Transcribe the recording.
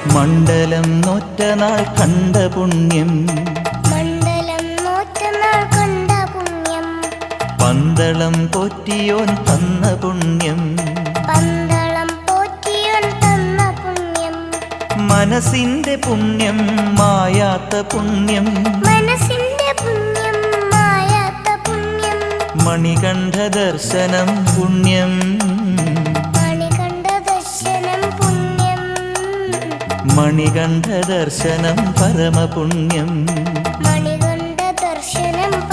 മണ്ഡലം നോറ്റനാൾ കണ്ട പുണ്യം, മണ്ഡലം നോറ്റനാൾ കണ്ട പുണ്യം. പന്തളം പോറ്റിയോൻ തന്ന പുണ്യം, പന്തളം പോറ്റിയോൻ തന്ന പുണ്യം. മനസ്സിന്റെ പുണ്യം മായാത്ത പുണ്യം, മനസ്സിന്റെ പുണ്യം മായാത്ത പുണ്യം. മണികണ്ഠ ദർശനം പുണ്യം, മണികണ്ഠ ദർശനം പുണ്യം. മണികണ്ഠ ദർശനം പരമപുണ്യം. മണികണ്ഠ ദർശനം